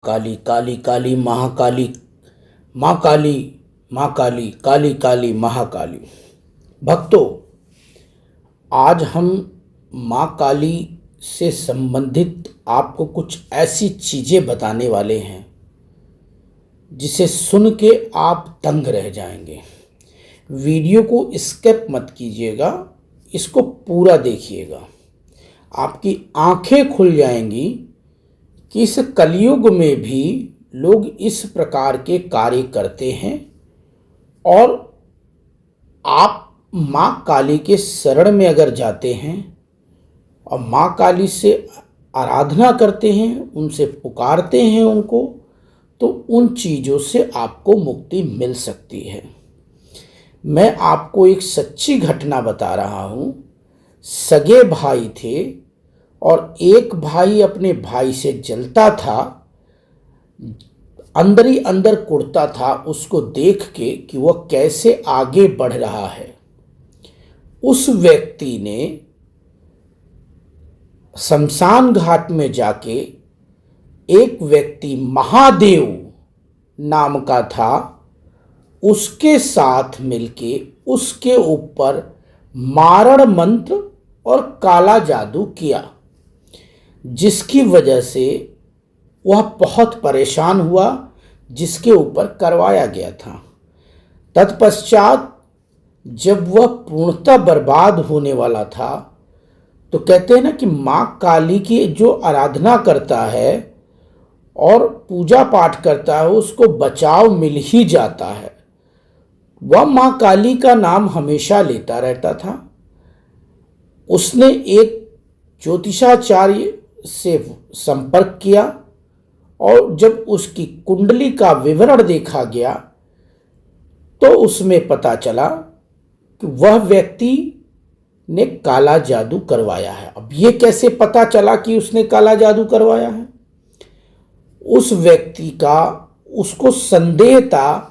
काली काली काली महाकाली, माँ काली, माँ काली, काली काली महाकाली। भक्तों, आज हम माँ काली से संबंधित आपको कुछ ऐसी चीज़ें बताने वाले हैं जिसे सुन के आप दंग रह जाएंगे। वीडियो को स्किप मत कीजिएगा, इसको पूरा देखिएगा। आपकी आंखें खुल जाएंगी कि इस कलयुग में भी लोग इस प्रकार के कार्य करते हैं और आप माँ काली के शरण में अगर जाते हैं और माँ काली से आराधना करते हैं, उनसे पुकारते हैं उनको, तो उन चीज़ों से आपको मुक्ति मिल सकती है। मैं आपको एक सच्ची घटना बता रहा हूँ। सगे भाई थे और एक भाई अपने भाई से जलता था, अंदर ही अंदर कुढ़ता था उसको देख के कि वह कैसे आगे बढ़ रहा है। उस व्यक्ति ने शमशान घाट में जाके एक व्यक्ति महादेव नाम का था, उसके साथ मिलके उसके ऊपर मारण मंत्र और काला जादू किया, जिसकी वजह से वह बहुत परेशान हुआ, जिसके ऊपर करवाया गया था। तत्पश्चात जब वह पूर्णतः बर्बाद होने वाला था, तो कहते हैं ना कि माँ काली की जो आराधना करता है और पूजा पाठ करता है उसको बचाव मिल ही जाता है। वह माँ काली का नाम हमेशा लेता रहता था। उसने एक ज्योतिषाचार्य से संपर्क किया और जब उसकी कुंडली का विवरण देखा गया तो उसमें पता चला कि वह व्यक्ति ने काला जादू करवाया है। अब ये कैसे पता चला कि उसने काला जादू करवाया है? उस व्यक्ति का उसको संदेह था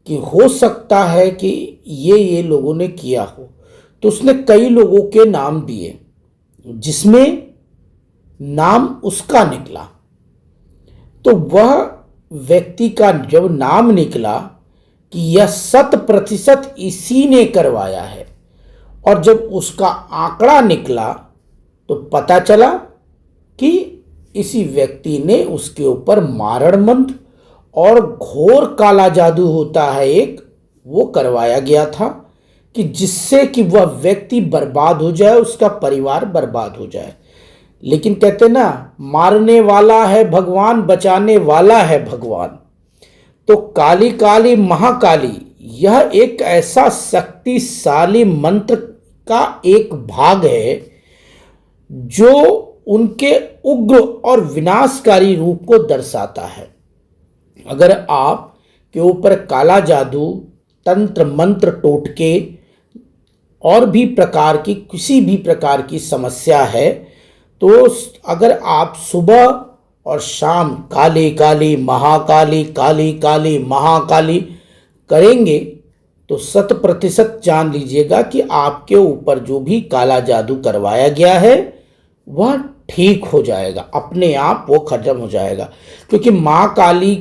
कि हो सकता है कि ये लोगों ने किया हो, तो उसने कई लोगों के नाम दिए, जिसमें नाम उसका निकला। तो वह व्यक्ति का जब नाम निकला कि यह 100% इसी ने करवाया है, और जब उसका आंकड़ा निकला तो पता चला कि इसी व्यक्ति ने उसके ऊपर मारण मंत्र और घोर काला जादू होता है एक, वो करवाया गया था कि जिससे कि वह व्यक्ति बर्बाद हो जाए, उसका परिवार बर्बाद हो जाए। लेकिन कहते ना, मारने वाला है भगवान, बचाने वाला है भगवान। तो काली काली महाकाली यह एक ऐसा शक्तिशाली मंत्र का एक भाग है जो उनके उग्र और विनाशकारी रूप को दर्शाता है। अगर आप के ऊपर काला जादू, तंत्र मंत्र, टोटके और भी प्रकार की किसी भी प्रकार की समस्या है, तो अगर आप सुबह और शाम काली काली महाकाली, काली काली महाकाली करेंगे तो 100% जान लीजिएगा कि आपके ऊपर जो भी काला जादू करवाया गया है वह ठीक हो जाएगा, अपने आप वो खत्म हो जाएगा। क्योंकि माँ काली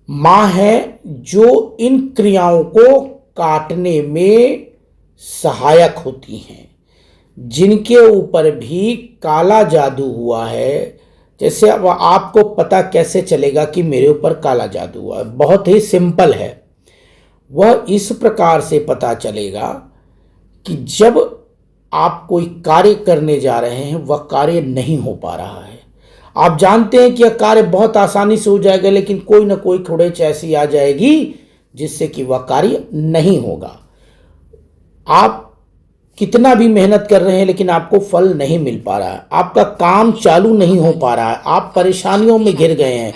माँ है जो इन क्रियाओं को काटने में सहायक होती हैं। जिनके ऊपर भी काला जादू हुआ है, जैसे अब आपको पता कैसे चलेगा कि मेरे ऊपर काला जादू हुआ है? बहुत ही सिंपल है। वह इस प्रकार से पता चलेगा कि जब आप कोई कार्य करने जा रहे हैं, वह कार्य नहीं हो पा रहा है। आप जानते हैं कि यह कार्य बहुत आसानी से हो जाएगा, लेकिन कोई ना कोई खरोंच ऐसी आ जाएगी जिससे कि वह कार्य नहीं होगा। आप कितना भी मेहनत कर रहे हैं लेकिन आपको फल नहीं मिल पा रहा है, आपका काम चालू नहीं हो पा रहा है, आप परेशानियों में घिर गए हैं।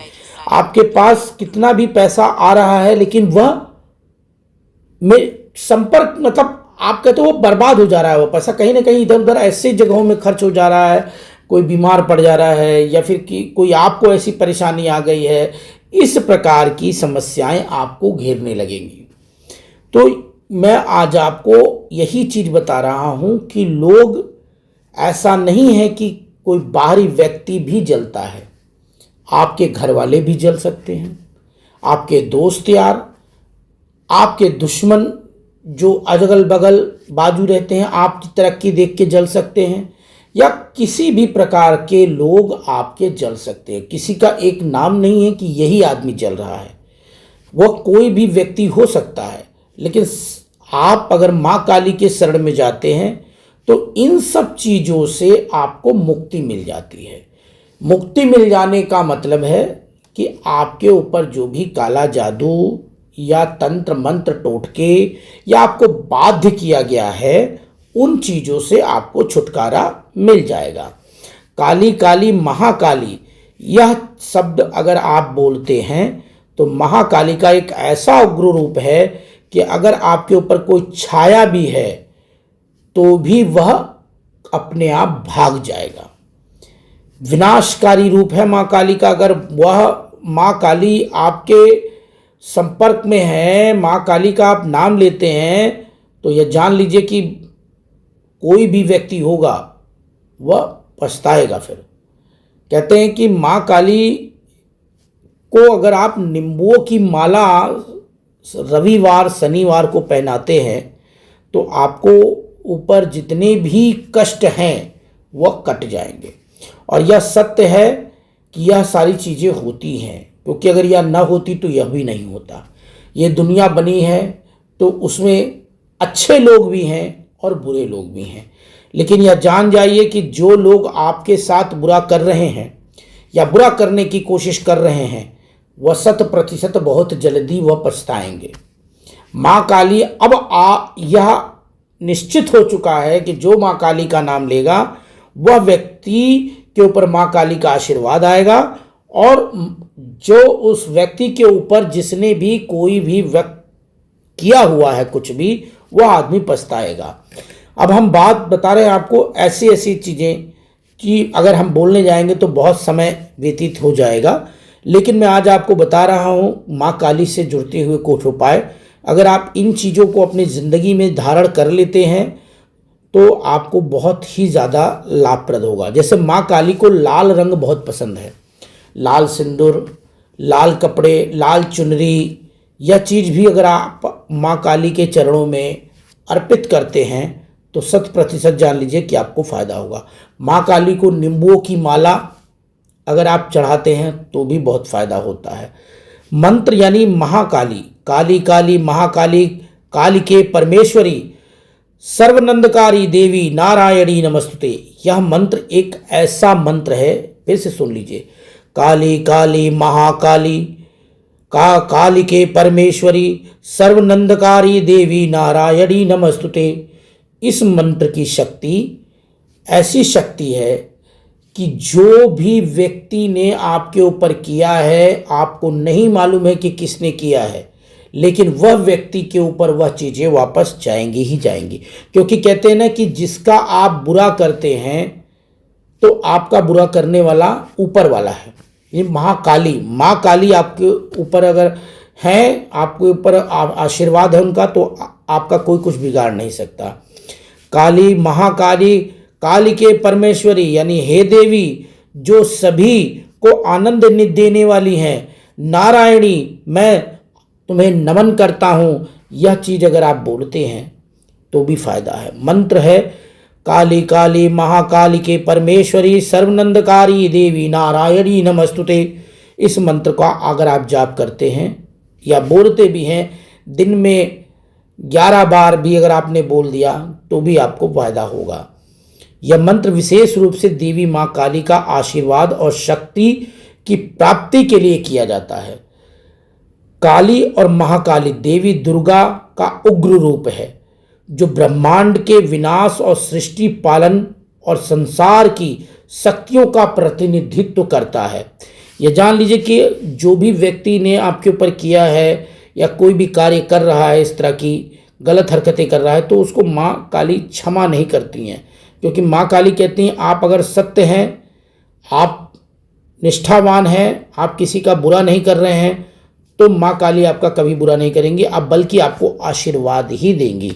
आपके पास कितना भी पैसा आ रहा है लेकिन वह में संपर्क, मतलब आप कहते हो वो बर्बाद हो जा रहा है, वो पैसा कहीं ना कहीं इधर उधर ऐसे जगहों में खर्च हो जा रहा है, कोई बीमार पड़ जा रहा है या फिर कि कोई आपको ऐसी परेशानी आ गई है। इस प्रकार की समस्याएं आपको घेरने लगेंगी। तो मैं आज आपको यही चीज़ बता रहा हूं कि लोग, ऐसा नहीं है कि कोई बाहरी व्यक्ति भी जलता है, आपके घर वाले भी जल सकते हैं, आपके दोस्त यार, आपके दुश्मन जो अगल बगल बाजू रहते हैं आपकी तरक्की देख के जल सकते हैं, या किसी भी प्रकार के लोग आपके जल सकते हैं। किसी का एक नाम नहीं है कि यही आदमी जल रहा है, वह कोई भी व्यक्ति हो सकता है। लेकिन आप अगर माँ काली के शरण में जाते हैं तो इन सब चीज़ों से आपको मुक्ति मिल जाती है। मुक्ति मिल जाने का मतलब है कि आपके ऊपर जो भी काला जादू या तंत्र मंत्र टोटके या आपको बाध्य किया गया है, उन चीज़ों से आपको छुटकारा मिल जाएगा। काली काली महाकाली यह शब्द अगर आप बोलते हैं तो महाकाली का एक ऐसा उग्र रूप है कि अगर आपके ऊपर कोई छाया भी है तो भी वह अपने आप भाग जाएगा। विनाशकारी रूप है माँ काली का। अगर वह माँ काली आपके संपर्क में है, माँ काली का आप नाम लेते हैं, तो यह जान लीजिए कि कोई भी व्यक्ति होगा वह पछताएगा। फिर कहते हैं कि माँ काली को अगर आप नींबुओं की माला रविवार शनिवार को पहनाते हैं तो आपको ऊपर जितने भी कष्ट हैं वह कट जाएंगे। और यह सत्य है कि यह सारी चीज़ें होती हैं, क्योंकि अगर यह न होती तो यह भी नहीं होता। ये दुनिया बनी है तो उसमें अच्छे लोग भी हैं और बुरे लोग भी हैं। लेकिन यह जान जाइए कि जो लोग आपके साथ बुरा कर रहे हैं या बुरा करने की कोशिश कर रहे हैं, वह 100% बहुत जल्दी वह पछताएंगे। माँ काली अब यह निश्चित हो चुका है कि जो माँ काली का नाम लेगा वह व्यक्ति के ऊपर माँ काली का आशीर्वाद आएगा, और जो उस व्यक्ति के ऊपर जिसने भी कोई भी व्यक्त किया हुआ है कुछ भी, वह आदमी पछताएगा। अब हम बात बता रहे हैं आपको ऐसी ऐसी चीज़ें कि अगर हम बोलने जाएंगे तो बहुत समय व्यतीत हो जाएगा, लेकिन मैं आज आपको बता रहा हूँ माँ काली से जुड़ते हुए कुछ उपाय। अगर आप इन चीज़ों को अपनी ज़िंदगी में धारण कर लेते हैं तो आपको बहुत ही ज़्यादा लाभप्रद होगा। जैसे माँ काली को लाल रंग बहुत पसंद है, लाल सिंदूर, लाल कपड़े, लाल चुनरी, यह चीज़ भी अगर आप माँ काली के चरणों में अर्पित करते हैं तो 100% जान लीजिए कि आपको फ़ायदा होगा। माँ काली को नींबुओं की माला अगर आप चढ़ाते हैं तो भी बहुत फ़ायदा होता है। मंत्र यानी महाकाली, काली काली महाकाली, काली के परमेश्वरी, सर्वनंदकारी देवी नारायणी नमस्तुते, यह मंत्र एक ऐसा मंत्र है, फिर से सुन लीजिए, काली काली महाकाली, काली के परमेश्वरी, सर्वनंदकारी देवी नारायणी नमस्तुते। इस मंत्र की शक्ति ऐसी शक्ति है कि जो भी व्यक्ति ने आपके ऊपर किया है, आपको नहीं मालूम है कि किसने किया है, लेकिन वह व्यक्ति के ऊपर वह चीज़ें वापस जाएंगी ही जाएंगी। क्योंकि कहते हैं ना कि जिसका आप बुरा करते हैं तो आपका बुरा करने वाला ऊपर वाला है। ये महाकाली, माँ काली आपके ऊपर अगर हैं, आपके ऊपर आशीर्वाद है उनका, तो आपका कोई कुछ बिगाड़ नहीं सकता। काली महाकाली, काली के परमेश्वरी यानी हे देवी जो सभी को आनंद देने वाली हैं, नारायणी मैं तुम्हें नमन करता हूँ, यह चीज़ अगर आप बोलते हैं तो भी फायदा है। मंत्र है काली काली महाकाली के परमेश्वरी, सर्वनंदकारी देवी नारायणी नमस्तुते। इस मंत्र का अगर आप जाप करते हैं या बोलते भी हैं, दिन में 11 बार भी अगर आपने बोल दिया तो भी आपको फायदा होगा। यह मंत्र विशेष रूप से देवी माँ काली का आशीर्वाद और शक्ति की प्राप्ति के लिए किया जाता है। काली और महाकाली देवी दुर्गा का उग्र रूप है जो ब्रह्मांड के विनाश और सृष्टि पालन और संसार की शक्तियों का प्रतिनिधित्व करता है। यह जान लीजिए कि जो भी व्यक्ति ने आपके ऊपर किया है या कोई भी कार्य कर रहा है, इस तरह की गलत हरकतें कर रहा है, तो उसको माँ काली क्षमा नहीं करती हैं। क्योंकि माँ काली कहती हैं आप अगर सत्य हैं, आप निष्ठावान हैं, आप किसी का बुरा नहीं कर रहे हैं, तो माँ काली आपका कभी बुरा नहीं करेंगी, अब बल्कि आपको आशीर्वाद ही देंगी।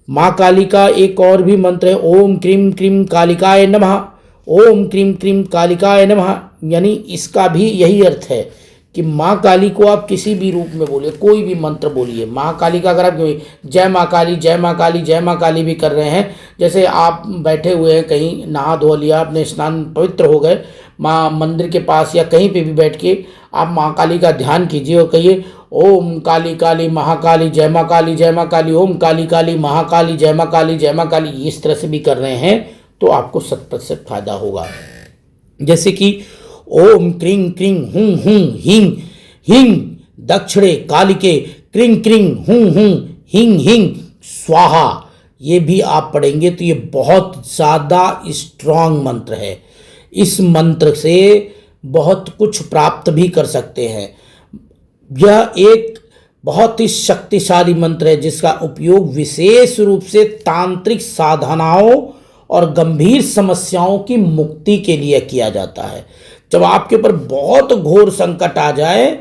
माँ काली का एक और भी मंत्र है, ओम क्रीम क्रीम कालिकाय नमः, ओम क्रीम क्रीम कालिकाय नमः, यानी इसका भी यही अर्थ है कि माँ काली को आप किसी भी रूप में बोलिए, कोई भी मंत्र बोलिए। माँ काली का अगर आप जय माँ काली जय माँ काली जय माँ काली भी कर रहे हैं, जैसे आप बैठे हुए हैं कहीं, नहा धो लिया, अपने स्नान पवित्र हो गए, माँ मंदिर के पास या कहीं पे भी बैठ के आप माँ काली का ध्यान कीजिए और कहिए ओम काली काली महाकाली जय माँ काली जय माँ काली, ओम काली काली महाकाली जय माँ काली जय माँ काली। इस तरह से भी कर रहे हैं तो आपको 100% फायदा होगा। जैसे कि ओम क्रीं क्रीं हुं हुं हीं हीं दक्षिणे कालिके क्रीं क्रीं हुं हुं हीं हीं स्वाहा, ये भी आप पढ़ेंगे तो ये बहुत ज़्यादा स्ट्रांग मंत्र है। इस मंत्र से बहुत कुछ प्राप्त भी कर सकते हैं। यह एक बहुत ही शक्तिशाली मंत्र है जिसका उपयोग विशेष रूप से तांत्रिक साधनाओं और गंभीर समस्याओं की मुक्ति के लिए किया जाता है। जब आपके ऊपर बहुत घोर संकट आ जाए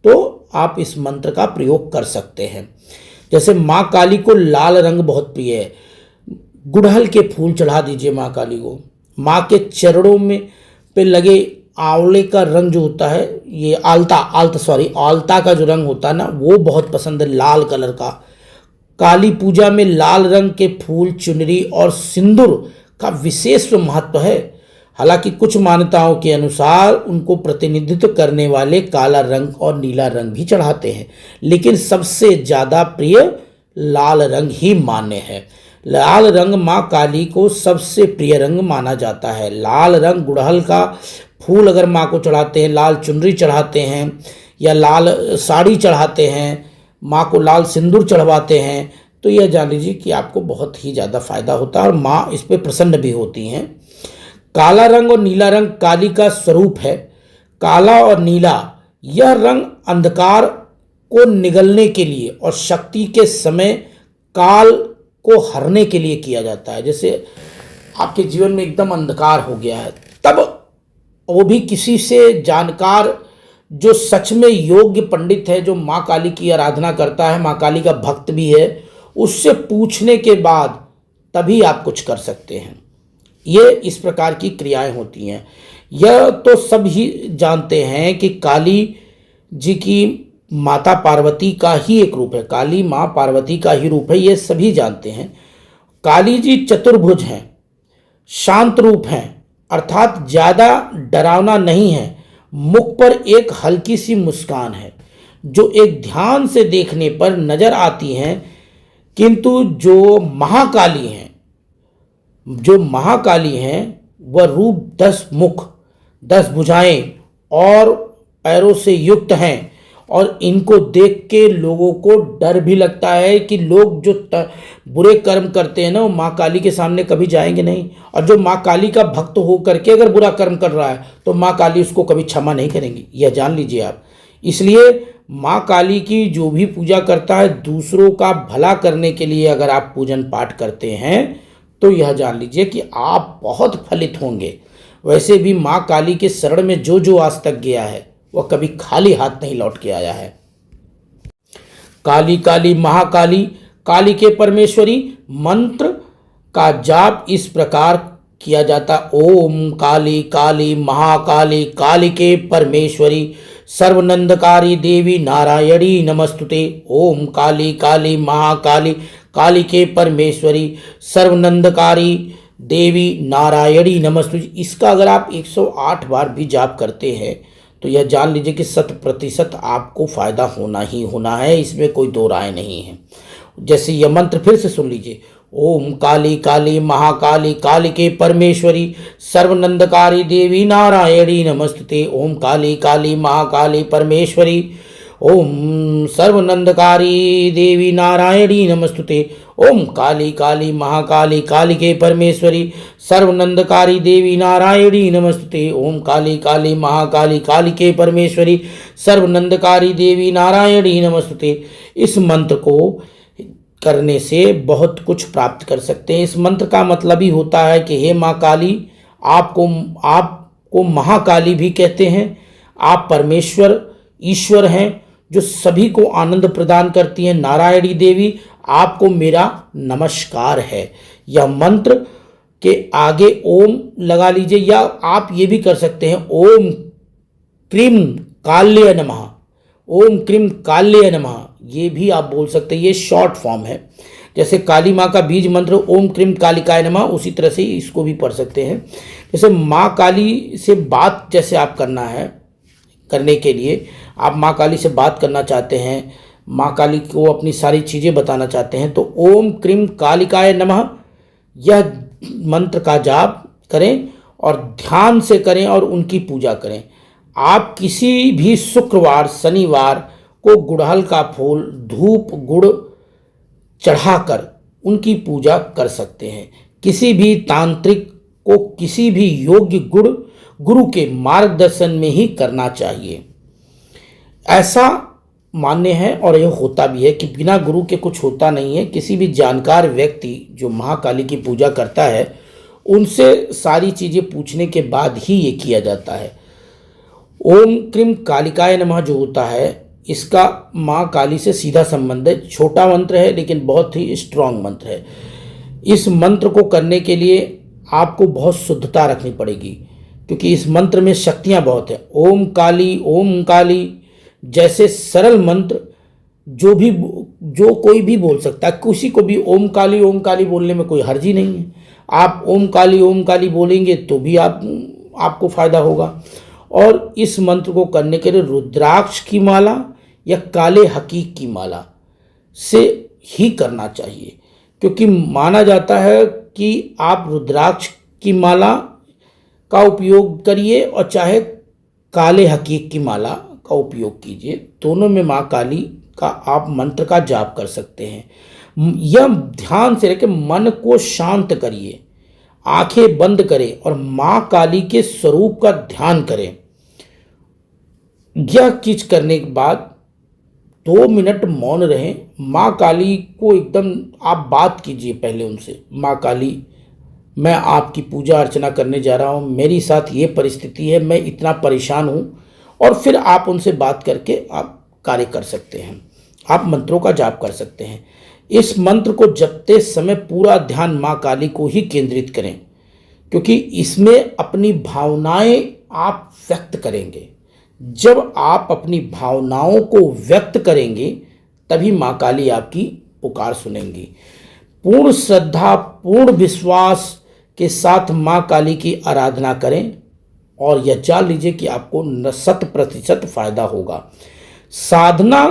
तो आप इस मंत्र का प्रयोग कर सकते हैं। जैसे माँ काली को लाल रंग बहुत प्रिय है, गुड़हल के फूल चढ़ा दीजिए माँ काली को। माँ के चरणों में पे लगे आंवले का रंग जो होता है, ये आलता का जो रंग होता है ना, वो बहुत पसंद है, लाल कलर का। काली पूजा में लाल रंग के फूल, चुनरी और सिंदूर का विशेष महत्व है। हालांकि कुछ मान्यताओं के अनुसार उनको प्रतिनिधित्व करने वाले काला रंग और नीला रंग भी चढ़ाते हैं, लेकिन सबसे ज़्यादा प्रिय लाल रंग ही मान्य है। लाल रंग माँ काली को सबसे प्रिय रंग माना जाता है। लाल रंग गुड़हल का फूल अगर माँ को चढ़ाते हैं, लाल चुनरी चढ़ाते हैं या लाल साड़ी चढ़ाते हैं, माँ को लाल सिंदूर चढ़वाते हैं, तो यह जान लीजिए कि आपको बहुत ही ज़्यादा फायदा होता है और माँ इस पर प्रसन्न भी होती हैं। काला रंग और नीला रंग काली का स्वरूप है। काला और नीला यह रंग अंधकार को निगलने के लिए और शक्ति के समय काल को हरने के लिए किया जाता है। जैसे आपके जीवन में एकदम अंधकार हो गया है, तब वो भी किसी से जानकार जो सच में योग्य पंडित है, जो माँ काली की आराधना करता है, माँ काली का भक्त भी है, उससे पूछने के बाद तभी आप कुछ कर सकते हैं। ये इस प्रकार की क्रियाएं होती हैं। यह तो सब ही जानते हैं कि काली जी की माता पार्वती का ही एक रूप है, काली माँ पार्वती का ही रूप है, ये सभी जानते हैं। काली जी चतुर्भुज हैं, शांत रूप हैं, अर्थात ज़्यादा डरावना नहीं है। मुख पर एक हल्की सी मुस्कान है जो एक ध्यान से देखने पर नजर आती हैं, किंतु जो महाकाली हैं वह रूप 10 मुख 10 भुजाएं और पैरों से युक्त हैं और इनको देख के लोगों को डर भी लगता है कि लोग जो बुरे कर्म करते हैं ना, वो माँ काली के सामने कभी जाएंगे नहीं, और जो माँ काली का भक्त हो करके अगर बुरा कर्म कर रहा है तो माँ काली उसको कभी क्षमा नहीं करेंगी, यह जान लीजिए आप। इसलिए माँ काली की जो भी पूजा करता है, दूसरों का भला करने के लिए अगर आप पूजन पाठ करते हैं तो यह जान लीजिए कि आप बहुत फलित होंगे। वैसे भी माँ काली के शरण में जो जो आज तक गया है वह कभी खाली हाथ नहीं लौट के आया है। काली काली महाकाली काली के परमेश्वरी मंत्र का जाप इस प्रकार किया जाता। ओम काली काली महाकाली काली के परमेश्वरी सर्वनंदकारी देवी नारायणी नमस्तुते। ओम काली काली महाकाली काली के परमेश्वरी सर्वनंदकारी देवी नारायणी नमस्तुते। इसका अगर आप 108 बार भी जाप करते हैं तो यह जान लीजिए कि 100% आपको फायदा होना ही होना है, इसमें कोई दो राय नहीं है। जैसे यह मंत्र फिर से सुन लीजिए। ओम काली काली महाकाली काली के परमेश्वरी सर्वनंदकारी देवी नारायणी नमस्तुते। ओम काली काली महाकाली परमेश्वरी ओम सर्वनंदकारी देवी नारायणी नमस्तुते। ओम काली काली महाकाली काली के परमेश्वरी सर्वनंदकारी देवी नारायणी नमस्तुते। ओम काली काली महाकाली काली के परमेश्वरी सर्वनंदकारी देवी नारायणी नमस्तुते। इस मंत्र को करने से बहुत कुछ प्राप्त कर सकते हैं। इस मंत्र का मतलब ही होता है कि हे माँ काली, आपको महाकाली भी कहते हैं, आप परमेश्वर ईश्वर हैं जो सभी को आनंद प्रदान करती हैं। नारायणी देवी, आपको मेरा नमस्कार है। यह मंत्र के आगे ओम लगा लीजिए, या आप ये भी कर सकते हैं ओम क्रीम काल्य नमः, ओम क्रीम काल्य नमः, ये भी आप बोल सकते हैं। ये शॉर्ट फॉर्म है। जैसे काली माँ का बीज मंत्र ओम क्रीम कालिकाय नमः, उसी तरह से इसको भी पढ़ सकते हैं। जैसे माँ काली से बात जैसे आप करना है, करने के लिए आप माँ काली से बात करना चाहते हैं, माँ काली को अपनी सारी चीज़ें बताना चाहते हैं, तो ओम क्रीम कालिकाय नमः यह मंत्र का जाप करें और ध्यान से करें और उनकी पूजा करें। आप किसी भी शुक्रवार शनिवार को गुड़हल का फूल धूप गुड़ चढ़ाकर उनकी पूजा कर सकते हैं। किसी भी तांत्रिक को किसी भी योग्य गुरु के मार्गदर्शन में ही करना चाहिए, ऐसा मान्य है। और यह होता भी है कि बिना गुरु के कुछ होता नहीं है। किसी भी जानकार व्यक्ति जो महाकाली की पूजा करता है, उनसे सारी चीज़ें पूछने के बाद ही ये किया जाता है। ओम क्रीम कालिकाय नमः जो होता है, इसका माँ काली से सीधा संबंध है। छोटा मंत्र है लेकिन बहुत ही स्ट्रांग मंत्र है। इस मंत्र को करने के लिए आपको बहुत शुद्धता रखनी पड़ेगी, क्योंकि इस मंत्र में शक्तियाँ बहुत हैं। ओम काली जैसे सरल मंत्र जो कोई भी बोल सकता है, किसी को भी ओम काली बोलने में कोई हर्ज ही नहीं है। आप ओम काली बोलेंगे तो भी आपको फायदा होगा। और इस मंत्र को करने के लिए रुद्राक्ष की माला या काले हकीक की माला से ही करना चाहिए, क्योंकि माना जाता है कि आप रुद्राक्ष की माला का उपयोग करिए और चाहे काले हकीक की माला का उपयोग कीजिए, दोनों में माँ काली का आप मंत्र का जाप कर सकते हैं। यह ध्यान से रखें, मन को शांत करिए, आंखें बंद करें और माँ काली के स्वरूप का ध्यान करें। यह चीज करने के बाद 2 मिनट मौन रहें। माँ काली को एकदम आप बात कीजिए पहले उनसे, माँ काली मैं आपकी पूजा अर्चना करने जा रहा हूँ, मेरी साथ ये परिस्थिति है, मैं इतना परेशान हूँ। और फिर आप उनसे बात करके आप कार्य कर सकते हैं, आप मंत्रों का जाप कर सकते हैं। इस मंत्र को जपते समय पूरा ध्यान माँ काली को ही केंद्रित करें, क्योंकि इसमें अपनी भावनाएं आप व्यक्त करेंगे। जब आप अपनी भावनाओं को व्यक्त करेंगे तभी माँ काली आपकी पुकार सुनेंगी। पूर्ण श्रद्धा पूर्ण विश्वास के साथ माँ काली की आराधना करें और यह जान लीजिए कि आपको 100% फायदा होगा। साधना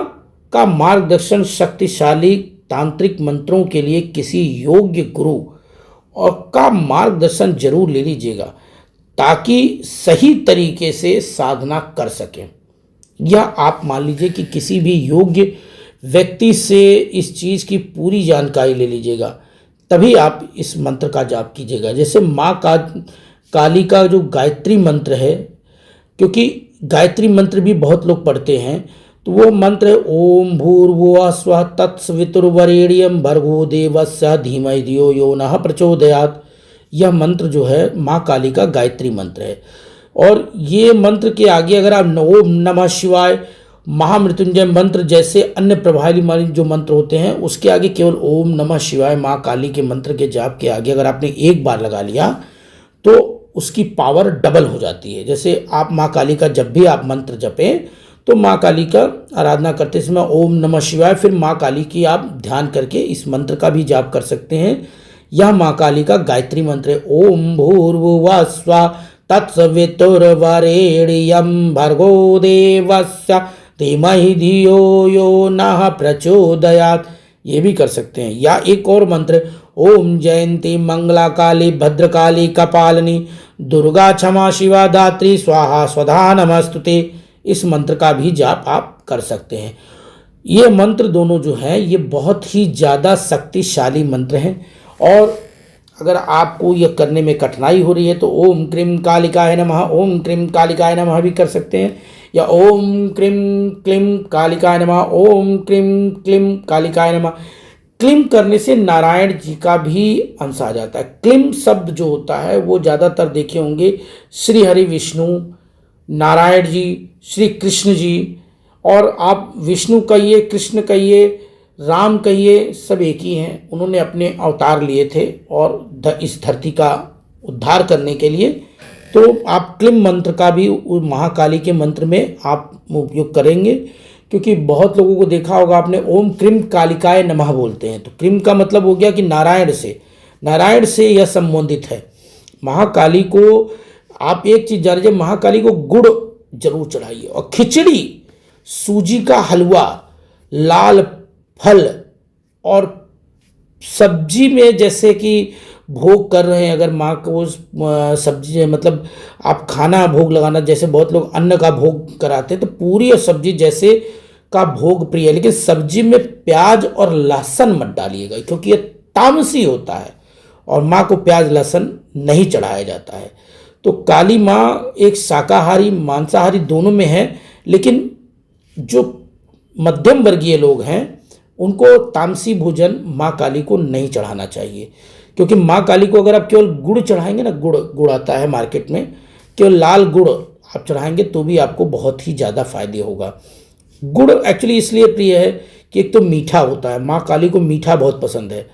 का मार्गदर्शन शक्तिशाली तांत्रिक मंत्रों के लिए किसी योग्य गुरु और का मार्गदर्शन जरूर ले लीजिएगा, ताकि सही तरीके से साधना कर सकें। या आप मान लीजिए कि किसी भी योग्य व्यक्ति से इस चीज़ की पूरी जानकारी ले लीजिएगा, तभी आप इस मंत्र का जाप कीजिएगा। जैसे माँ काली का जो गायत्री मंत्र है, क्योंकि गायत्री मंत्र भी बहुत लोग पढ़ते हैं, तो वो मंत्र है ओम भूर्भुवः स्वः तत्सवितुर्वरेण्यं भर्गो देवस्य धीमहि धियो यो नः प्रचोदयात्। यह मंत्र जो है माँ काली का गायत्री मंत्र है। और ये मंत्र के आगे अगर आप ओम नमः शिवाय महामृत्युंजय मंत्र जैसे अन्य प्रभावशाली जो मंत्र होते हैं, उसके आगे केवल ओम नमः शिवाय माँ काली के मंत्र के जाप के आगे अगर आपने एक बार लगा लिया तो उसकी पावर डबल हो जाती है। जैसे आप माँ काली का जब भी आप मंत्र जपें तो माँ काली का आराधना करते समय ओम नमः शिवाय, फिर माँ काली की आप ध्यान करके इस मंत्र का भी जाप कर सकते हैं। यह माँ काली का गायत्री मंत्र है। ओम भूर्भुवः स्वः तत्सवितुर्वरेण्यं भर्गो देवस्य धीमहि धियो यो नः प्रचोदयात्। ये भी कर सकते हैं। या एक और मंत्र ओम जयंती मंगला काली भद्रकाली कपालिनी दुर्गा क्षमा शिवा धात्री स्वाहा स्वधा नमस्तुते। इस मंत्र का भी जाप आप कर सकते हैं। ये मंत्र दोनों जो हैं ये बहुत ही ज़्यादा शक्तिशाली मंत्र हैं। और अगर आपको ये करने में कठिनाई हो रही है तो ओम क्रीम कालिकाय नमः, ओम क्रीम कालिकाय नमः भी कर सकते हैं, या ओम क्रीम क्लीम कालिकाय नमः, ओम क्रीम क्लीम कालिकाय नमः। क्लीम करने से नारायण जी का भी अंश आ जाता है। क्लीम शब्द जो होता है वो ज़्यादातर देखे होंगे श्री हरि विष्णु, नारायण जी, श्री कृष्ण जी, और आप विष्णु कहिए, कृष्ण कहिए, राम कहिए सब एक ही हैं, उन्होंने अपने अवतार लिए थे और इस धरती का उद्धार करने के लिए। तो आप क्लीम मंत्र का भी महाकाली के मंत्र में आप उपयोग करेंगे, क्योंकि बहुत लोगों को देखा होगा आपने ओम क्रीम कालिकाय नमः बोलते हैं, तो क्रीम का मतलब हो गया कि नारायण से यह संबंधित है। महाकाली को आप एक चीज़ जान लीजिए, महाकाली को गुड़ जरूर चढ़ाइए, और खिचड़ी, सूजी का हलवा, लाल फल, और सब्जी में जैसे कि भोग कर रहे हैं, अगर माँ को सब्जी मतलब आप खाना भोग लगाना, जैसे बहुत लोग अन्न का भोग कराते हैं, तो पूरी सब्जी जैसे का भोग प्रिय है, लेकिन सब्जी में प्याज और लहसुन मत डालिएगा, क्योंकि ये तामसी होता है और माँ को प्याज लहसुन नहीं चढ़ाया जाता है। तो काली माँ एक शाकाहारी मांसाहारी दोनों में है, लेकिन जो मध्यम वर्गीय लोग हैं उनको तामसी भोजन माँ काली को नहीं चढ़ाना चाहिए, क्योंकि माँ काली को अगर आप केवल गुड़ चढ़ाएंगे ना, गुड़ आता है मार्केट में, केवल लाल गुड़ आप चढ़ाएंगे तो भी आपको बहुत ही ज़्यादा फायदे होगा। गुड़ एक्चुअली इसलिए प्रिय है कि एक तो मीठा होता है, माँ काली को मीठा बहुत पसंद है,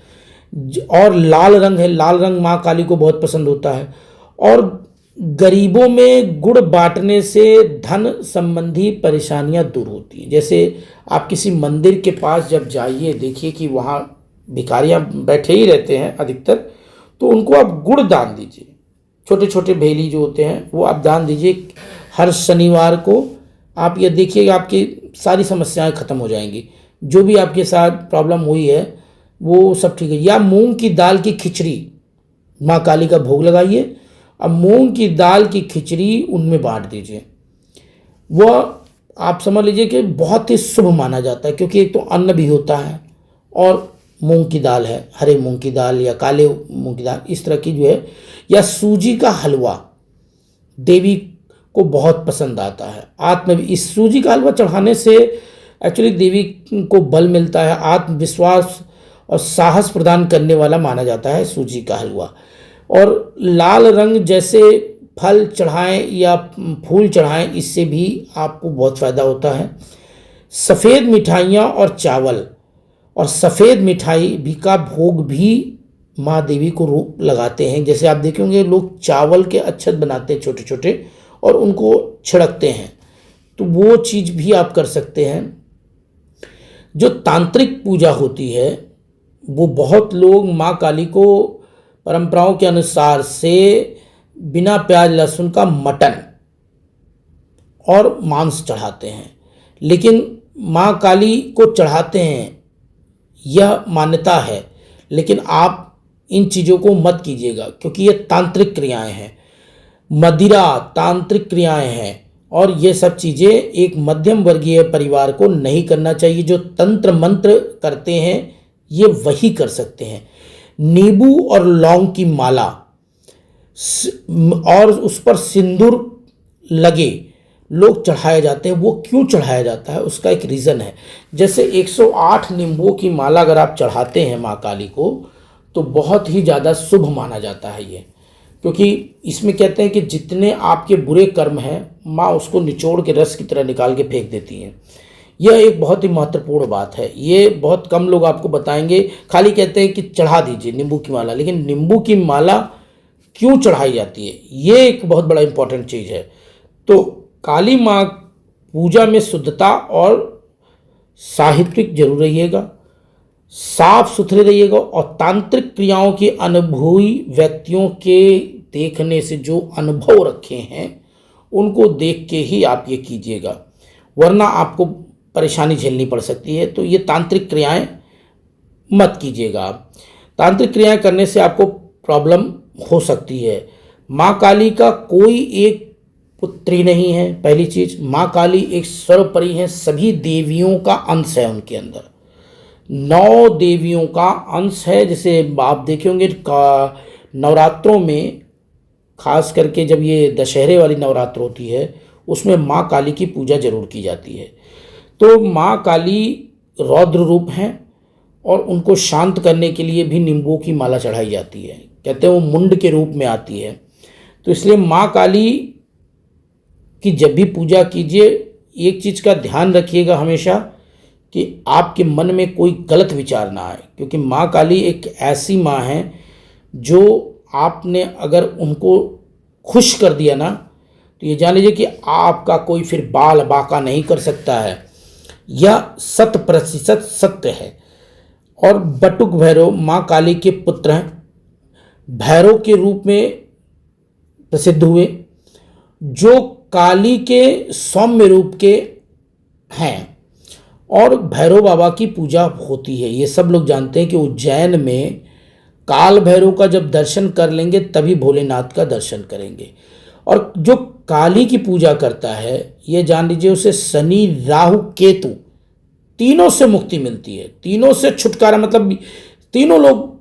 और लाल रंग है, लाल रंग माँ काली को बहुत पसंद होता है। और गरीबों में गुड़ बांटने से धन संबंधी परेशानियां दूर होती हैं। जैसे आप किसी मंदिर के पास जब जाइए, देखिए कि वहाँ भिखारियाँ बैठे ही रहते हैं अधिकतर, तो उनको आप गुड़ दान दीजिए, छोटे छोटे भेली जो होते हैं वो आप दान दीजिए हर शनिवार को। आप ये देखिएगा आपकी सारी समस्याएं खत्म हो जाएंगी, जो भी आपके साथ प्रॉब्लम हुई है वो सब ठीक है। या मूंग की दाल की खिचड़ी माँ काली का भोग लगाइए, अब मूंग की दाल की खिचड़ी उनमें बांट दीजिए। वह आप समझ लीजिए कि बहुत ही शुभ माना जाता है, क्योंकि एक तो अन्न भी होता है और मूंग की दाल है, हरे मूंग की दाल या काले मूंग की दाल इस तरह की जो है, या सूजी का हलवा देवी को बहुत पसंद आता है। इस सूजी का हलवा चढ़ाने से एक्चुअली देवी को बल मिलता है, आत्मविश्वास और साहस प्रदान करने वाला माना जाता है सूजी का हलवा। और लाल रंग जैसे फल चढ़ाएं या फूल चढ़ाएं, इससे भी आपको बहुत फ़ायदा होता है। सफ़ेद मिठाइयाँ और चावल, और सफ़ेद मिठाई भी का भोग भी माँ देवी को रूप लगाते हैं। जैसे आप देखेंगे लोग चावल के अक्षत बनाते हैं छोटे छोटे और उनको छिड़कते हैं, तो वो चीज़ भी आप कर सकते हैं। जो तांत्रिक पूजा होती है वो बहुत लोग माँ काली को परंपराओं के अनुसार से बिना प्याज लहसुन का मटन और मांस चढ़ाते हैं, लेकिन माँ काली को चढ़ाते हैं, यह मान्यता है। लेकिन आप इन चीज़ों को मत कीजिएगा, क्योंकि ये तांत्रिक क्रियाएं हैं, मदिरा तांत्रिक क्रियाएं हैं, और ये सब चीज़ें एक मध्यम वर्गीय परिवार को नहीं करना चाहिए। जो तंत्र मंत्र करते हैं ये वही कर सकते हैं। नींबू और लौंग की माला और उस पर सिंदूर लगे लोग चढ़ाए जाते हैं। वो क्यों चढ़ाया जाता है उसका एक रीज़न है। जैसे 108 नींबुओं की माला अगर आप चढ़ाते हैं माँ काली को तो बहुत ही ज़्यादा शुभ माना जाता है ये, क्योंकि इसमें कहते हैं कि जितने आपके बुरे कर्म हैं माँ उसको निचोड़ के रस की तरह निकाल के फेंक देती हैं। यह एक बहुत ही महत्वपूर्ण बात है, ये बहुत कम लोग आपको बताएंगे। खाली कहते हैं कि चढ़ा दीजिए नींबू की माला, लेकिन नींबू की माला क्यों चढ़ाई जाती है ये एक बहुत बड़ा इंपॉर्टेंट चीज़ है। तो काली माँ पूजा में शुद्धता और साहित्यिक जरूर रहिएगा, साफ सुथरे रहिएगा, और तांत्रिक क्रियाओं की अनुभवी व्यक्तियों के देखने से जो अनुभव रखे हैं उनको देख के ही आप ये कीजिएगा, वरना आपको परेशानी झेलनी पड़ सकती है। तो ये तांत्रिक क्रियाएं मत कीजिएगा। आप तांत्रिक क्रियाएं करने से आपको प्रॉब्लम हो सकती है। माँ काली का कोई एक पुत्री नहीं है। पहली चीज, माँ काली एक सर्वोपरि है, सभी देवियों का अंश है, उनके अंदर 9 देवियों का अंश है। जैसे आप देखे होंगे नवरात्रों में, खास करके जब ये दशहरे वाली नवरात्र होती है उसमें माँ काली की पूजा जरूर की जाती है। तो माँ काली रौद्र रूप हैं और उनको शांत करने के लिए भी नींबू की माला चढ़ाई जाती है। कहते हैं वो मुंड के रूप में आती है। तो इसलिए माँ काली की जब भी पूजा कीजिए एक चीज़ का ध्यान रखिएगा हमेशा कि आपके मन में कोई गलत विचार ना आए, क्योंकि माँ काली एक ऐसी माँ है जो आपने अगर उनको खुश कर दिया ना, तो ये जान लीजिए कि आपका कोई फिर बाल बाका नहीं कर सकता है। यह 100% सत्य है। और बटुक भैरव माँ काली के पुत्र हैं, भैरव के रूप में प्रसिद्ध हुए, जो काली के सौम्य रूप के हैं। और भैरव बाबा की पूजा होती है। ये सब लोग जानते हैं कि उज्जैन में काल भैरव का जब दर्शन कर लेंगे तभी भोलेनाथ का दर्शन करेंगे। और जो काली की पूजा करता है, ये जान लीजिए उसे शनि राहु केतु तीनों से मुक्ति मिलती है, तीनों से छुटकारा, मतलब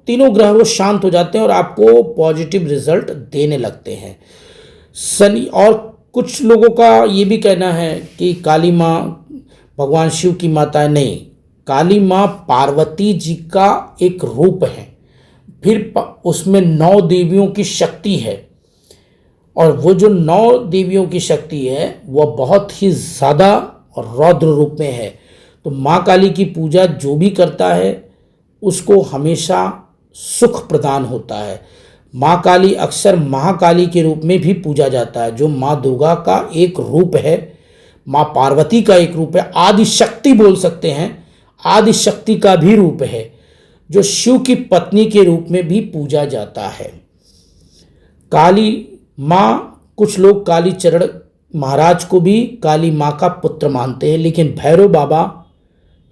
तीनों ग्रह वो शांत हो जाते हैं और आपको पॉजिटिव रिजल्ट देने लगते हैं। शनि, और कुछ लोगों का ये भी कहना है कि काली माँ भगवान शिव की माता है। नहीं, काली माँ पार्वती जी का एक रूप है, फिर उसमें 9 देवियों की शक्ति है। और वो जो 9 देवियों की शक्ति है वह बहुत ही ज़्यादा रौद्र रूप में है। तो माँ काली की पूजा जो भी करता है उसको हमेशा सुख प्रदान होता है। माँ काली अक्सर महाकाली के रूप में भी पूजा जाता है, जो माँ दुर्गा का एक रूप है, माँ पार्वती का एक रूप है, आदि शक्ति बोल सकते हैं, आदि शक्ति का भी रूप है, जो शिव की पत्नी के रूप में भी पूजा जाता है। काली माँ, कुछ लोग कालीचरण महाराज को भी काली माँ का पुत्र मानते हैं, लेकिन भैरव बाबा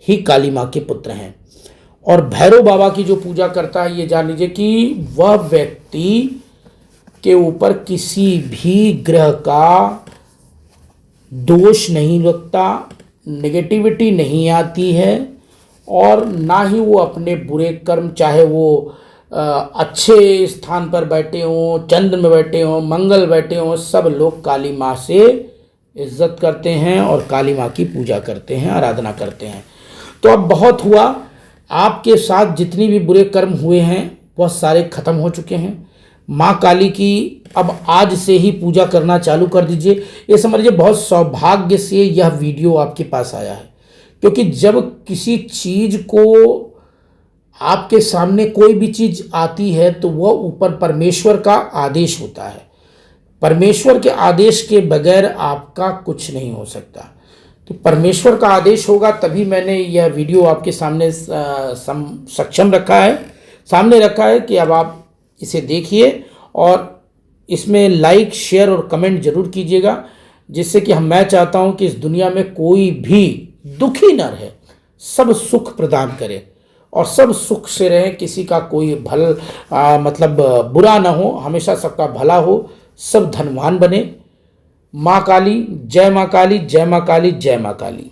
ही काली माँ के पुत्र हैं। और भैरव बाबा की जो पूजा करता है, ये जान लीजिए कि वह व्यक्ति के ऊपर किसी भी ग्रह का दोष नहीं लगता, नेगेटिविटी नहीं आती है, और ना ही वो अपने बुरे कर्म, चाहे वो अच्छे स्थान पर बैठे हों, चंद्र में बैठे हों, मंगल बैठे हों, सब लोग काली माँ से इज्जत करते हैं और काली माँ की पूजा करते हैं, आराधना करते हैं। तो अब बहुत हुआ, आपके साथ जितनी भी बुरे कर्म हुए हैं वह सारे खत्म हो चुके हैं। माँ काली की अब आज से ही पूजा करना चालू कर दीजिए। ये समझिए बहुत सौभाग्य से यह वीडियो आपके पास आया है, क्योंकि जब किसी चीज़ को आपके सामने कोई भी चीज़ आती है तो वह ऊपर परमेश्वर का आदेश होता है। परमेश्वर के आदेश के बगैर आपका कुछ नहीं हो सकता। तो परमेश्वर का आदेश होगा तभी मैंने यह वीडियो आपके सामने सक्षम रखा है, सामने रखा है कि अब आप इसे देखिए और इसमें लाइक, शेयर और कमेंट जरूर कीजिएगा, जिससे कि मैं चाहता हूं कि इस दुनिया में कोई भी दुखी न रहे, सब सुख प्रदान करे और सब सुख से रहे, किसी का कोई मतलब बुरा ना हो, हमेशा सबका भला हो, सब धनवान बने। माँ काली, जय माँ काली, जय माँ काली, जय माँ काली।